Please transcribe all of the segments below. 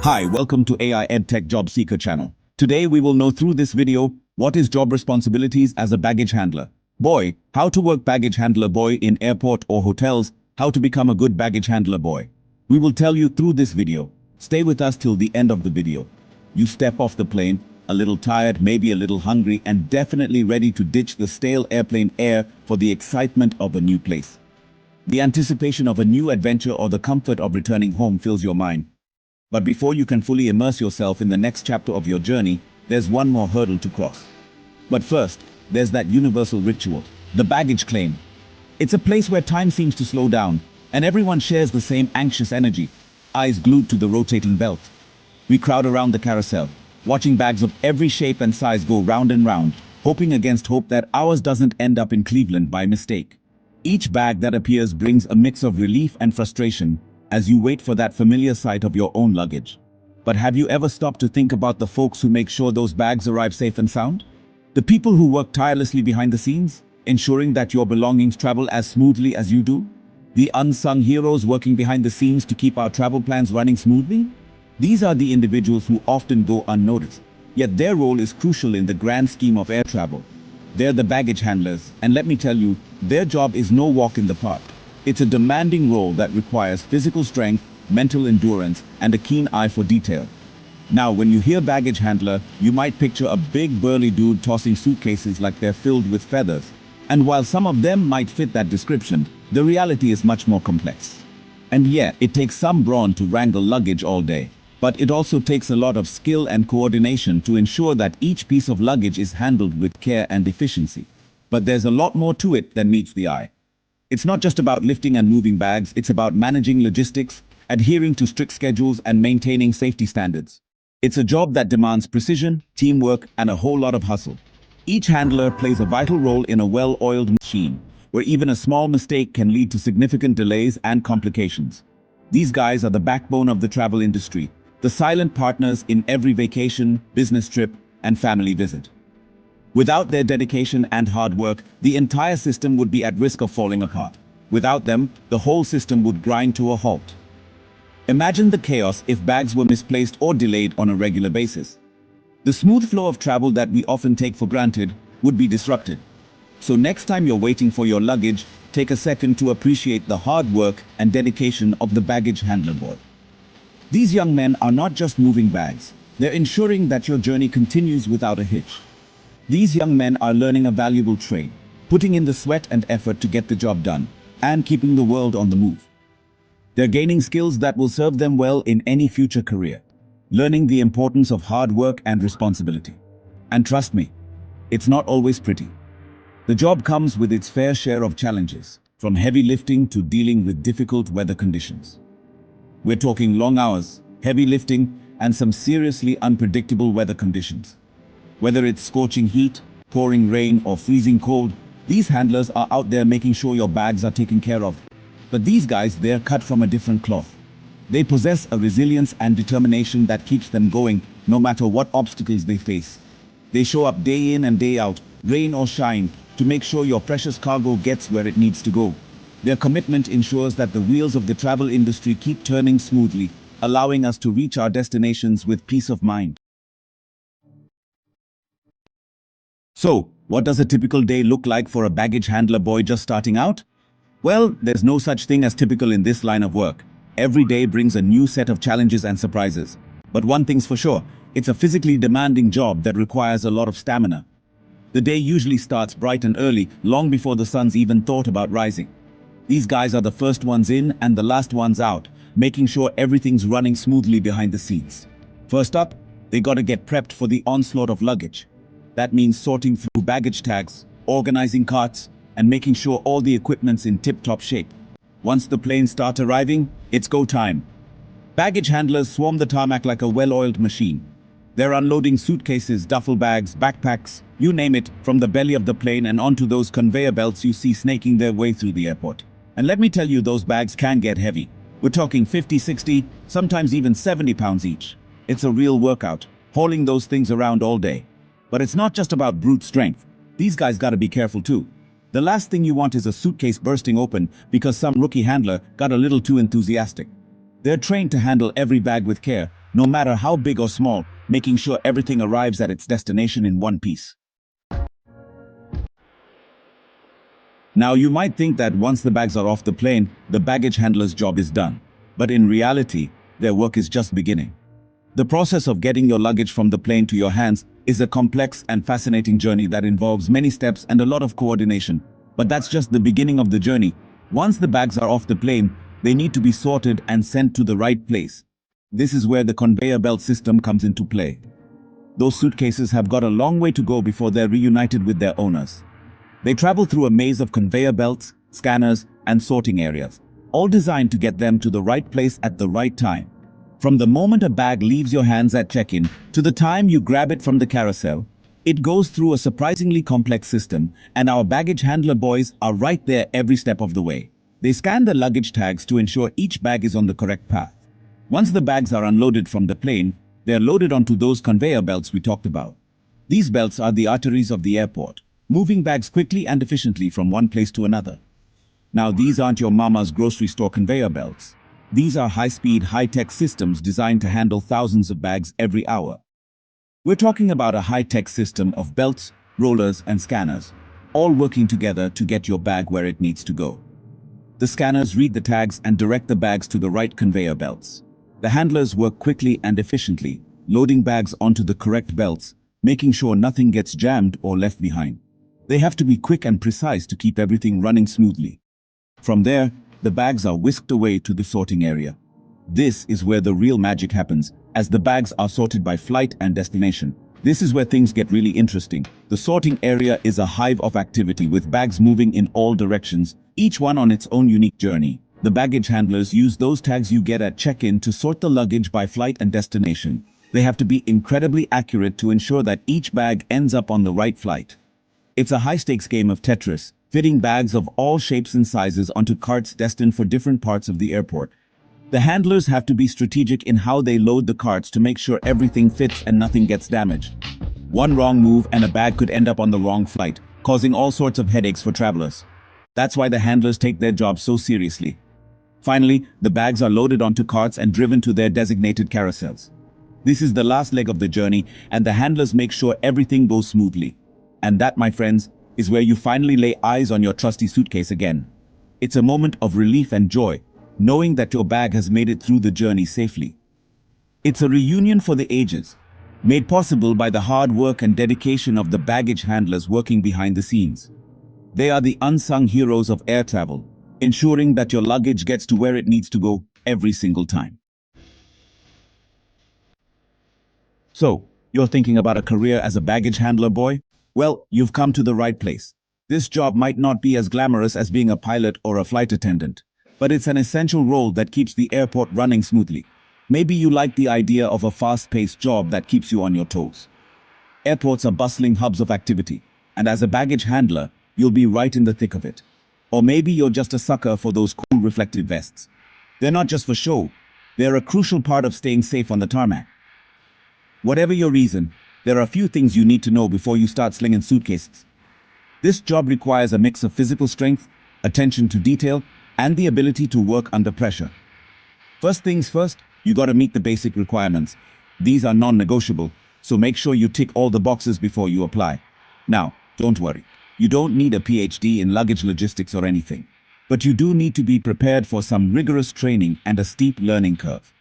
Hi, welcome to AI EdTech Job Seeker channel. Today we will know through this video what is job responsibilities as a baggage handler. Boy, how to work baggage handler boy in airport or hotels, how to become a good baggage handler boy. We will tell you through this video. Stay with us till the end of the video. You step off the plane, a little tired, maybe a little hungry, and definitely ready to ditch the stale airplane air for the excitement of a new place. The anticipation of a new adventure or the comfort of returning home fills your mind. But before you can fully immerse yourself in the next chapter of your journey, there's one more hurdle to cross. But first, there's that universal ritual, the baggage claim. It's a place where time seems to slow down, and everyone shares the same anxious energy, eyes glued to the rotating belt. We crowd around the carousel, watching bags of every shape and size go round and round, hoping against hope that ours doesn't end up in Cleveland by mistake. Each bag that appears brings a mix of relief and frustration, as you wait for that familiar sight of your own luggage. But have you ever stopped to think about the folks who make sure those bags arrive safe and sound? The people who work tirelessly behind the scenes, ensuring that your belongings travel as smoothly as you do? The unsung heroes working behind the scenes to keep our travel plans running smoothly? These are the individuals who often go unnoticed, yet their role is crucial in the grand scheme of air travel. They're the baggage handlers, and let me tell you, their job is no walk in the park. It's a demanding role that requires physical strength, mental endurance, and a keen eye for detail. Now, when you hear baggage handler, you might picture a big burly dude tossing suitcases like they're filled with feathers. And while some of them might fit that description, the reality is much more complex. And yeah, it takes some brawn to wrangle luggage all day. But it also takes a lot of skill and coordination to ensure that each piece of luggage is handled with care and efficiency. But there's a lot more to it than meets the eye. It's not just about lifting and moving bags, it's about managing logistics, adhering to strict schedules, and maintaining safety standards. It's a job that demands precision, teamwork, and a whole lot of hustle. Each handler plays a vital role in a well-oiled machine, where even a small mistake can lead to significant delays and complications. These guys are the backbone of the travel industry, the silent partners in every vacation, business trip, and family visit. Without their dedication and hard work, the entire system would be at risk of falling apart. Without them, the whole system would grind to a halt. Imagine the chaos if bags were misplaced or delayed on a regular basis. The smooth flow of travel that we often take for granted would be disrupted. So next time you're waiting for your luggage, take a second to appreciate the hard work and dedication of the baggage handler boy. These young men are not just moving bags, they're ensuring that your journey continues without a hitch. These young men are learning a valuable trade, putting in the sweat and effort to get the job done, and keeping the world on the move. They're gaining skills that will serve them well in any future career, learning the importance of hard work and responsibility. And trust me, it's not always pretty. The job comes with its fair share of challenges, from heavy lifting to dealing with difficult weather conditions. We're talking long hours, heavy lifting, and some seriously unpredictable weather conditions. Whether it's scorching heat, pouring rain, or freezing cold, these handlers are out there making sure your bags are taken care of. But these guys, they're cut from a different cloth. They possess a resilience and determination that keeps them going no matter what obstacles they face. They show up day in and day out, rain or shine, to make sure your precious cargo gets where it needs to go. Their commitment ensures that the wheels of the travel industry keep turning smoothly, allowing us to reach our destinations with peace of mind. So, what does a typical day look like for a baggage handler boy just starting out? Well, there's no such thing as typical in this line of work. Every day brings a new set of challenges and surprises. But one thing's for sure, it's a physically demanding job that requires a lot of stamina. The day usually starts bright and early, long before the sun's even thought about rising. These guys are the first ones in and the last ones out, making sure everything's running smoothly behind the scenes. First up, they gotta get prepped for the onslaught of luggage. That means sorting through baggage tags, organizing carts, and making sure all the equipment's in tip-top shape. Once the planes start arriving, it's go time. Baggage handlers swarm the tarmac like a well-oiled machine. They're unloading suitcases, duffel bags, backpacks, you name it, from the belly of the plane and onto those conveyor belts you see snaking their way through the airport. And let me tell you, those bags can get heavy. We're talking 50, 60, sometimes even 70 pounds each. It's a real workout, hauling those things around all day. But it's not just about brute strength. These guys gotta be careful too. The last thing you want is a suitcase bursting open because some rookie handler got a little too enthusiastic. They're trained to handle every bag with care, no matter how big or small, making sure everything arrives at its destination in one piece. Now, you might think that once the bags are off the plane, the baggage handler's job is done. But in reality, their work is just beginning. The process of getting your luggage from the plane to your hands is a complex and fascinating journey that involves many steps and a lot of coordination. But that's just the beginning of the journey. Once the bags are off the plane, they need to be sorted and sent to the right place. This is where the conveyor belt system comes into play. Those suitcases have got a long way to go before they're reunited with their owners. They travel through a maze of conveyor belts, scanners, and sorting areas, all designed to get them to the right place at the right time. From the moment a bag leaves your hands at check-in to the time you grab it from the carousel, it goes through a surprisingly complex system, and our baggage handler boys are right there every step of the way. They scan the luggage tags to ensure each bag is on the correct path. Once the bags are unloaded from the plane, they are loaded onto those conveyor belts we talked about. These belts are the arteries of the airport, moving bags quickly and efficiently from one place to another. Now, these aren't your mama's grocery store conveyor belts. These are high-speed, high-tech systems designed to handle thousands of bags every hour. We're talking about a high-tech system of belts, rollers, and scanners, all working together to get your bag where it needs to go. The scanners read the tags and direct the bags to the right conveyor belts. The handlers work quickly and efficiently, loading bags onto the correct belts, making sure nothing gets jammed or left behind. They have to be quick and precise to keep everything running smoothly. From there, the bags are whisked away to the sorting area. This is where the real magic happens, as the bags are sorted by flight and destination. This is where things get really interesting. The sorting area is a hive of activity with bags moving in all directions, each one on its own unique journey. The baggage handlers use those tags you get at check-in to sort the luggage by flight and destination. They have to be incredibly accurate to ensure that each bag ends up on the right flight. It's a high-stakes game of Tetris, fitting bags of all shapes and sizes onto carts destined for different parts of the airport. The handlers have to be strategic in how they load the carts to make sure everything fits and nothing gets damaged. One wrong move and a bag could end up on the wrong flight, causing all sorts of headaches for travelers. That's why the handlers take their job so seriously. Finally, the bags are loaded onto carts and driven to their designated carousels. This is the last leg of the journey, and the handlers make sure everything goes smoothly. And that, my friends, is where you finally lay eyes on your trusty suitcase again. It's a moment of relief and joy, knowing that your bag has made it through the journey safely. It's a reunion for the ages, made possible by the hard work and dedication of the baggage handlers working behind the scenes. They are the unsung heroes of air travel, ensuring that your luggage gets to where it needs to go every single time. So, you're thinking about a career as a baggage handler, boy? Well, you've come to the right place. This job might not be as glamorous as being a pilot or a flight attendant, but it's an essential role that keeps the airport running smoothly. Maybe you like the idea of a fast-paced job that keeps you on your toes. Airports are bustling hubs of activity, and as a baggage handler, you'll be right in the thick of it. Or maybe you're just a sucker for those cool reflective vests. They're not just for show, they're a crucial part of staying safe on the tarmac. Whatever your reason, there are a few things you need to know before you start slinging suitcases. This job requires a mix of physical strength, attention to detail, and the ability to work under pressure. First things first, you gotta meet the basic requirements. These are non-negotiable, so make sure you tick all the boxes before you apply. Now, don't worry. You don't need a PhD in luggage logistics or anything. But you do need to be prepared for some rigorous training and a steep learning curve.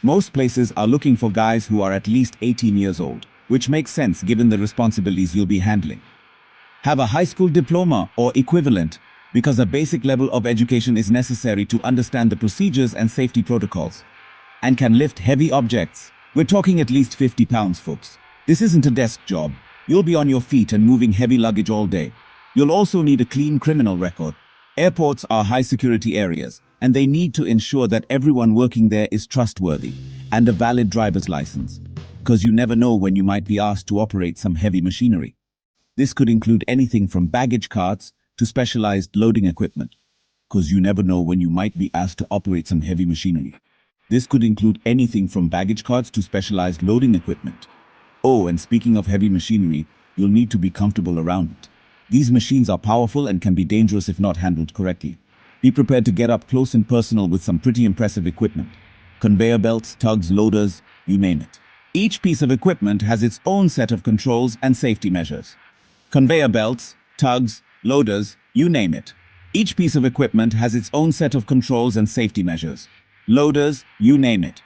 Most places are looking for guys who are at least 18 years old, which makes sense given the responsibilities you'll be handling. Have a high school diploma or equivalent, because a basic level of education is necessary to understand the procedures and safety protocols. And can lift heavy objects. We're talking at least 50 pounds, folks. This isn't a desk job. You'll be on your feet and moving heavy luggage all day. You'll also need a clean criminal record. Airports are high security areas, and they need to ensure that everyone working there is trustworthy and a valid driver's license. Because you never know when you might be asked to operate some heavy machinery. This could include anything from baggage carts to specialized loading equipment. Because you never know when you might be asked to operate some heavy machinery. This could include anything from baggage carts to specialized loading equipment. Oh, and speaking of heavy machinery, you'll need to be comfortable around it. These machines are powerful and can be dangerous if not handled correctly. Be prepared to get up close and personal with some pretty impressive equipment. conveyor belts, tugs, loaders, you name it. Each piece of equipment has its own set of controls and safety measures. Conveyor belts, tugs, loaders, you name it. Each piece of equipment has its own set of controls and safety measures. Loaders, you name it.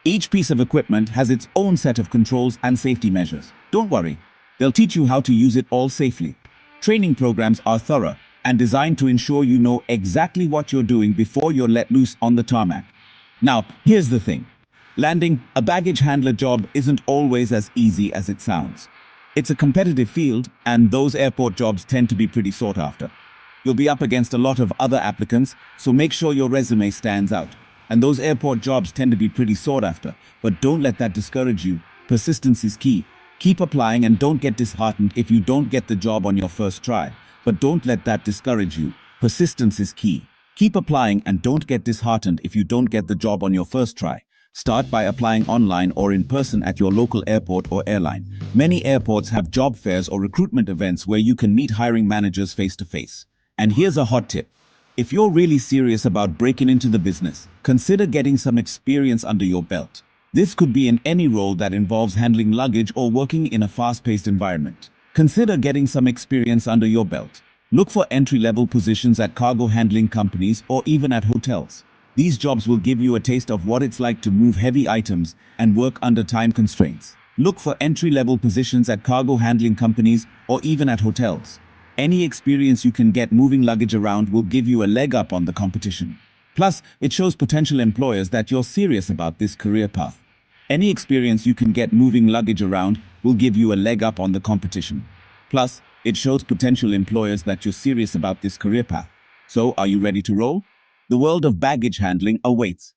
Each piece of equipment has its own set of controls and safety measures. Don't worry, they'll teach you how to use it all safely. Training programs are thorough and designed to ensure you know exactly what you're doing before you're let loose on the tarmac. Now, here's the thing. Landing a baggage handler job isn't always as easy as it sounds. It's a competitive field, and those airport jobs tend to be pretty sought after. You'll be up against a lot of other applicants, so make sure your resume stands out. And those airport jobs tend to be pretty sought after, but don't let that discourage you. Persistence is key. Keep applying and don't get disheartened if you don't get the job on your first try. But don't let that discourage you. Persistence is key. Keep applying and don't get disheartened if you don't get the job on your first try. Start by applying online or in person at your local airport or airline. Many airports have job fairs or recruitment events where you can meet hiring managers face to face. And here's a hot tip. If you're really serious about breaking into the business, consider getting some experience under your belt. This could be in any role that involves handling luggage or working in a fast-paced environment. Consider getting some experience under your belt. Look for entry-level positions at cargo handling companies or even at hotels. These jobs will give you a taste of what it's like to move heavy items and work under time constraints. Look for entry-level positions at cargo handling companies or even at hotels. Any experience you can get moving luggage around will give you a leg up on the competition. Plus, it shows potential employers that you're serious about this career path. Any experience you can get moving luggage around will give you a leg up on the competition. Plus, it shows potential employers that you're serious about this career path. So, are you ready to roll? The world of baggage handling awaits.